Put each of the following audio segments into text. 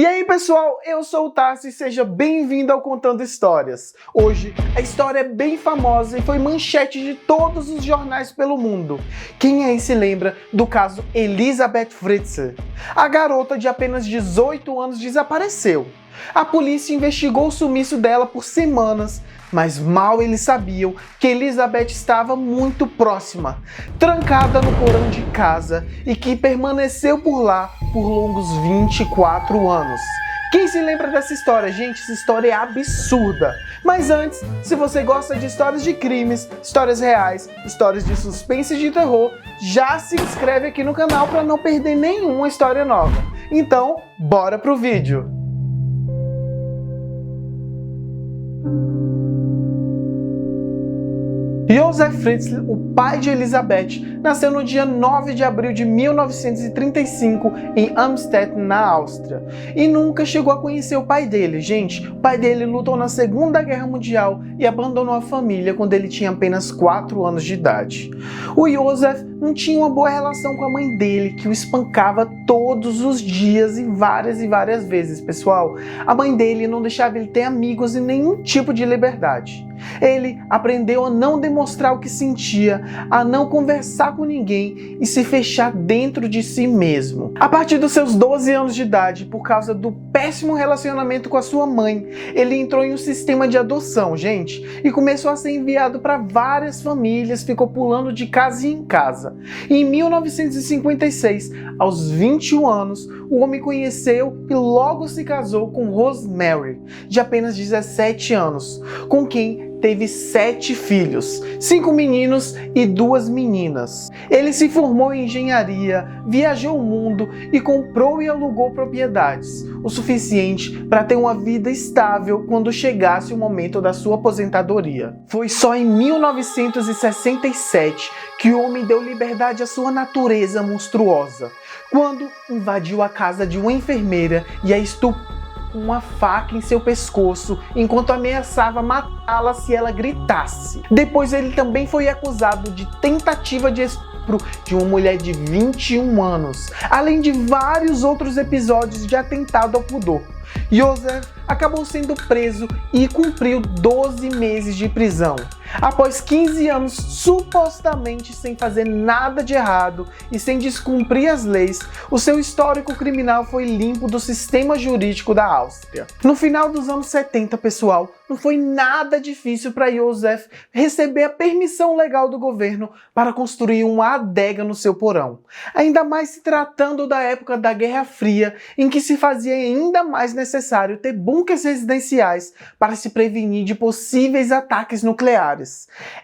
E aí pessoal, eu sou o Tarso e seja bem-vindo ao Contando Histórias. Hoje a história é bem famosa e foi manchete de todos os jornais pelo mundo. Quem aí se lembra do caso Elisabeth Fritzl? A garota de apenas 18 anos desapareceu. A polícia investigou o sumiço dela por semanas, mas mal eles sabiam que Elisabeth estava muito próxima, trancada no porão de casa e que permaneceu por lá por longos 24 anos. Quem se lembra dessa história? Gente, essa história é absurda. Mas antes, se você gosta de histórias de crimes, histórias reais, histórias de suspense e de terror, já se inscreve aqui no canal para não perder nenhuma história nova. Então, bora pro vídeo! Josef Fritzl, o pai de Elisabeth, nasceu no dia 9 de abril de 1935 em Amstetten, na Áustria. E nunca chegou a conhecer o pai dele, gente. O pai dele lutou na Segunda Guerra Mundial e abandonou a família quando ele tinha apenas 4 anos de idade. O Josef não tinha uma boa relação com a mãe dele, que o espancava todos os dias e várias vezes, pessoal. A mãe dele não deixava ele ter amigos e nenhum tipo de liberdade. Ele aprendeu a não demonstrar o que sentia, a não conversar com ninguém e se fechar dentro de si mesmo. A partir dos seus 12 anos de idade, por causa do péssimo relacionamento com a sua mãe, ele entrou em um sistema de adoção, gente, e começou a ser enviado para várias famílias, ficou pulando de casa em casa. E em 1956, aos 21 anos, o homem conheceu e logo se casou com Rosemary, de apenas 17 anos, com quem teve 7 filhos, 5 meninos e 2 meninas. Ele se formou em engenharia, viajou o mundo e comprou e alugou propriedades, o suficiente para ter uma vida estável quando chegasse o momento da sua aposentadoria. Foi só em 1967 que o homem deu liberdade à sua natureza monstruosa, quando invadiu a casa de uma enfermeira e a estuprou com uma faca em seu pescoço, enquanto ameaçava matá-la se ela gritasse. Depois ele também foi acusado de tentativa de estupro de uma mulher de 21 anos, além de vários outros episódios de atentado ao pudor. Josef acabou sendo preso e cumpriu 12 meses de prisão. Após 15 anos supostamente sem fazer nada de errado e sem descumprir as leis, o seu histórico criminal foi limpo do sistema jurídico da Áustria. No final dos anos 70, pessoal, não foi nada difícil para Josef receber a permissão legal do governo para construir uma adega no seu porão. Ainda mais se tratando da época da Guerra Fria, em que se fazia ainda mais necessário ter bunkers residenciais para se prevenir de possíveis ataques nucleares.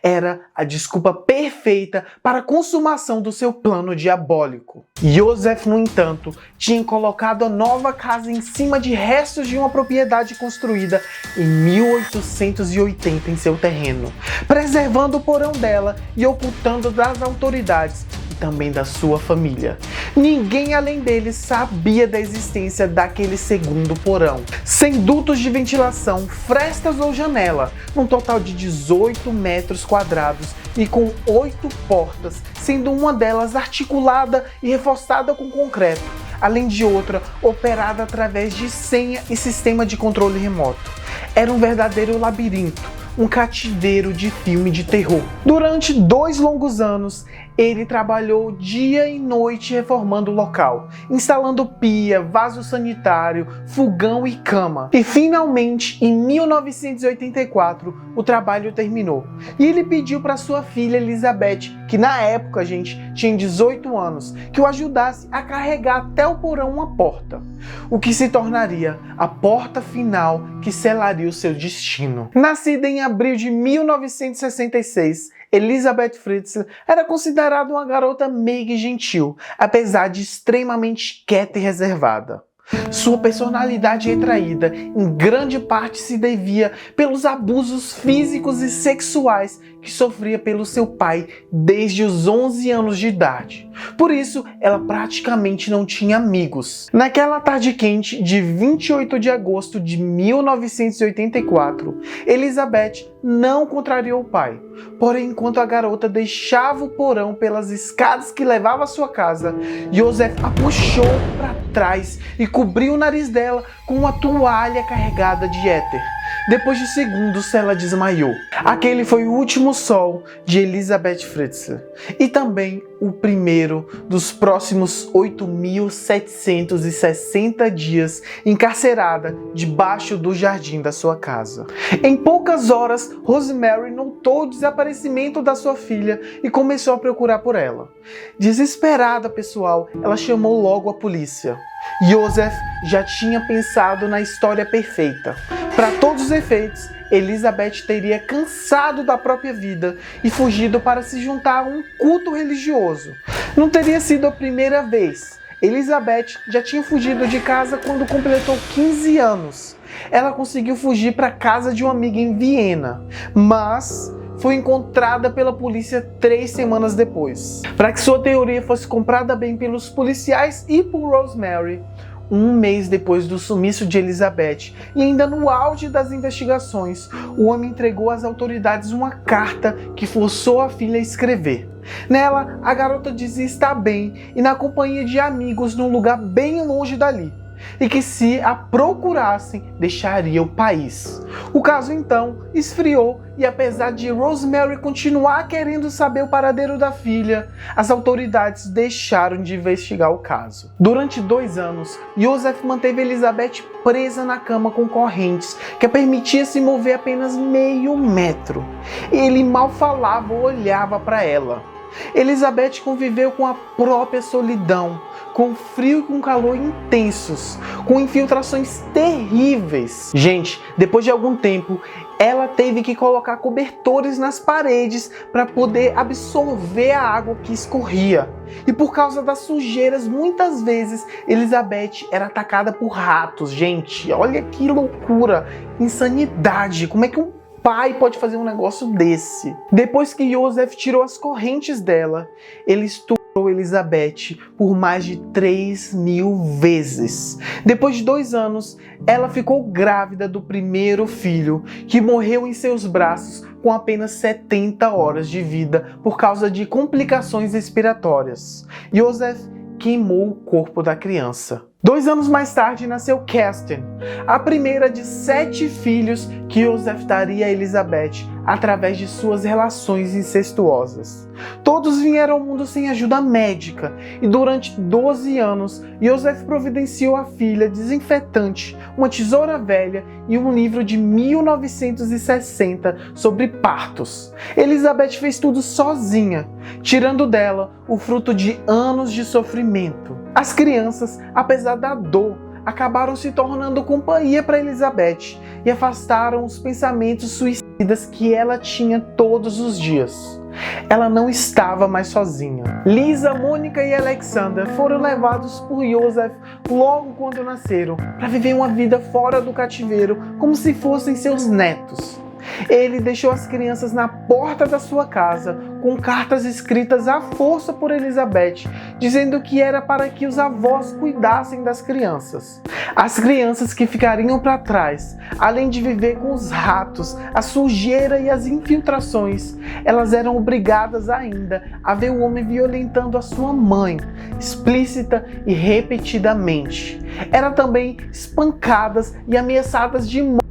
Era a desculpa perfeita para a consumação do seu plano diabólico. Josef, no entanto, tinha colocado a nova casa em cima de restos de uma propriedade construída em 1880 em seu terreno, preservando o porão dela e ocultando das autoridades e também da sua família. Ninguém além dele sabia da existência daquele segundo porão, sem dutos de ventilação, frestas ou janela, num total de 18 metros quadrados e com 8 portas, sendo uma delas articulada e reforçada com concreto, além de outra operada através de senha e sistema de controle remoto. Era um verdadeiro labirinto, um cativeiro de filme de terror. Durante 2 longos anos, ele trabalhou dia e noite reformando o local, instalando pia, vaso sanitário, fogão e cama. E finalmente, em 1984, o trabalho terminou. E ele pediu para sua filha Elisabeth, que na época, gente, tinha 18 anos, que o ajudasse a carregar até o porão uma porta, o que se tornaria a porta final que selaria o seu destino. Nascida em abril de 1966, Elisabeth Fritzl era considerada uma garota meiga e gentil, apesar de extremamente quieta e reservada. Sua personalidade retraída em grande parte se devia pelos abusos físicos e sexuais que sofria pelo seu pai desde os 11 anos de idade. Por isso, ela praticamente não tinha amigos. Naquela tarde quente de 28 de agosto de 1984, Elisabeth não contrariou o pai. Porém, enquanto a garota deixava o porão pelas escadas que levavam à sua casa, Josef a puxou para trás e cobriu o nariz dela com uma toalha carregada de éter. Depois de segundos, ela desmaiou. Aquele foi o último sol de Elizabeth Fritzl e também o primeiro dos próximos 8.760 dias encarcerada debaixo do jardim da sua casa. Em poucas horas, Rosemary notou o desaparecimento da sua filha e começou a procurar por ela. Desesperada, pessoal, ela chamou logo a polícia. Joseph já tinha pensado na história perfeita. Para todos os efeitos, Elizabeth teria cansado da própria vida e fugido para se juntar a um culto religioso. Não teria sido a primeira vez. Elizabeth já tinha fugido de casa quando completou 15 anos. Ela conseguiu fugir para a casa de uma amiga em Viena, mas foi encontrada pela polícia 3 semanas depois. Para que sua teoria fosse comprada bem pelos policiais e por Rosemary, um mês depois do sumiço de Elizabeth e ainda no auge das investigações, o homem entregou às autoridades uma carta que forçou a filha a escrever. Nela, a garota dizia estar bem e na companhia de amigos num lugar bem longe dali, e que se a procurassem, deixaria o país. O caso então esfriou e apesar de Rosemary continuar querendo saber o paradeiro da filha, as autoridades deixaram de investigar o caso. Durante 2 anos, Joseph manteve Elizabeth presa na cama com correntes que a permitia se mover apenas meio metro. Ele mal falava ou olhava para ela. Elizabeth conviveu com a própria solidão, com frio e com calor intensos, com infiltrações terríveis. Gente, depois de algum tempo, ela teve que colocar cobertores nas paredes para poder absorver a água que escorria. E por causa das sujeiras, muitas vezes, Elizabeth era atacada por ratos. Gente, olha que loucura, insanidade, como é que um pai pode fazer um negócio desse? Depois que Joseph tirou as correntes dela, ele estuprou Elizabeth por mais de 3.000 vezes. Depois de 2 anos, ela ficou grávida do primeiro filho, que morreu em seus braços com apenas 70 horas de vida por causa de complicações respiratórias. Joseph queimou o corpo da criança. 2 anos mais tarde nasceu Kerstin, a primeira de 7 filhos que Joseph daria a Elizabeth através de suas relações incestuosas. Todos vieram ao mundo sem ajuda médica e durante 12 anos Joseph providenciou à filha desinfetante, uma tesoura velha e um livro de 1960 sobre partos. Elizabeth fez tudo sozinha, tirando dela o fruto de anos de sofrimento. As crianças, apesar da dor, acabaram se tornando companhia para Elizabeth e afastaram os pensamentos suicidas que ela tinha todos os dias. Ela não estava mais sozinha. Lisa, Mônica e Alexander foram levados por Joseph logo quando nasceram para viver uma vida fora do cativeiro como se fossem seus netos. Ele deixou as crianças na porta da sua casa com cartas escritas à força por Elizabeth, dizendo que era para que os avós cuidassem das crianças. As crianças que ficariam para trás, além de viver com os ratos, a sujeira e as infiltrações, elas eram obrigadas ainda a ver o homem violentando a sua mãe, explícita e repetidamente. Eram também espancadas e ameaçadas de morte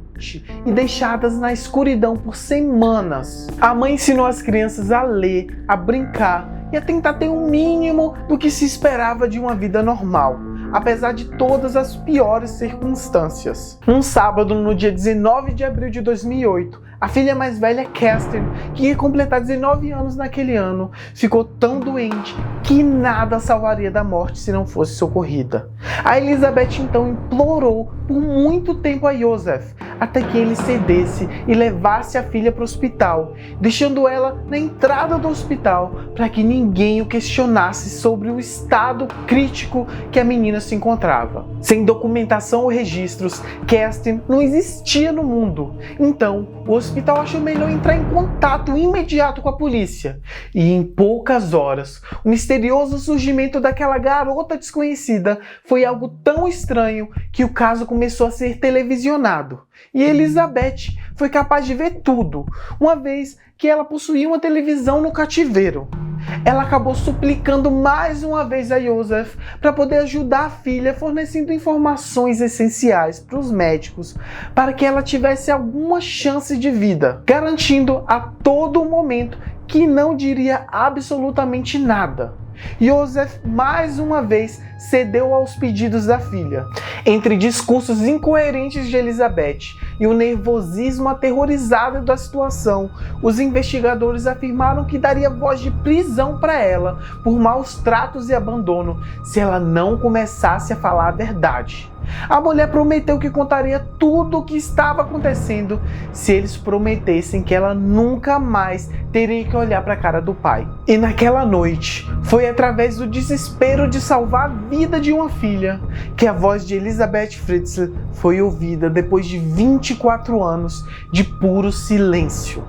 e deixadas na escuridão por semanas. A mãe ensinou as crianças a ler, a brincar e a tentar ter um mínimo do que se esperava de uma vida normal, apesar de todas as piores circunstâncias. Um sábado, no dia 19 de abril de 2008, a filha mais velha, Kerstin, que ia completar 19 anos naquele ano, ficou tão doente que nada salvaria da morte se não fosse socorrida. A Elizabeth então implorou por muito tempo a Joseph, até que ele cedesse e levasse a filha para o hospital, deixando ela na entrada do hospital para que ninguém o questionasse sobre o estado crítico que a menina se encontrava. Sem documentação ou registros, Kerstin não existia no mundo. Então, o hospital achou melhor entrar em contato imediato com a polícia. E em poucas horas, o misterioso surgimento daquela garota desconhecida foi algo tão estranho que o caso começou a ser televisionado. E Elizabeth foi capaz de ver tudo, uma vez que ela possuía uma televisão no cativeiro. ela acabou suplicando mais uma vez a Joseph para poder ajudar a filha, fornecendo informações essenciais para os médicos para que ela tivesse alguma chance de vida, garantindo a todo momento que não diria absolutamente nada. Joseph mais uma vez cedeu aos pedidos da filha. Entre discursos incoerentes de Elizabeth e o nervosismo aterrorizado da situação, os investigadores afirmaram que daria voz de prisão para ela por maus tratos e abandono se ela não começasse a falar a verdade. A mulher prometeu que contaria tudo o que estava acontecendo se eles prometessem que ela nunca mais teria que olhar para a cara do pai. E naquela noite, foi através do desespero de salvar a vida de uma filha que a voz de Elizabeth Fritzl foi ouvida depois de 24 anos de puro silêncio.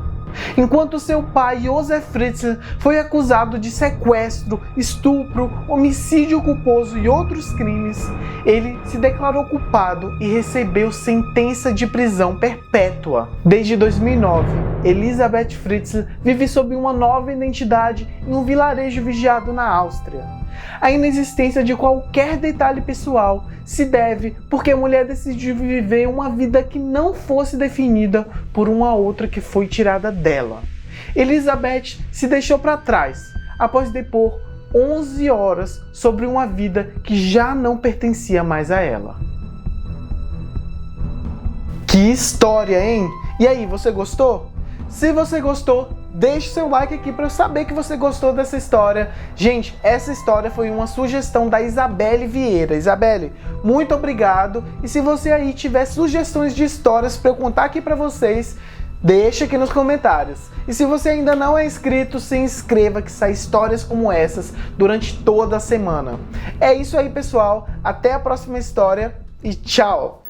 Enquanto seu pai, Joseph Fritzl, foi acusado de sequestro, estupro, homicídio culposo e outros crimes, ele se declarou culpado e recebeu sentença de prisão perpétua. Desde 2009, Elizabeth Fritzl vive sob uma nova identidade em um vilarejo vigiado na Áustria. A inexistência de qualquer detalhe pessoal se deve porque a mulher decidiu viver uma vida que não fosse definida por uma outra que foi tirada dela. Elizabeth se deixou para trás após depor 11 horas sobre uma vida que já não pertencia mais a ela. Que história, hein? E aí, você gostou? Se você gostou, deixe seu like aqui para eu saber que você gostou dessa história. Gente, essa história foi uma sugestão da Isabelle Vieira. Isabelle, muito obrigado. E se você aí tiver sugestões de histórias para eu contar aqui para vocês, deixa aqui nos comentários. E se você ainda não é inscrito, se inscreva que sai histórias como essas durante toda a semana. É isso aí, pessoal. Até a próxima história e tchau!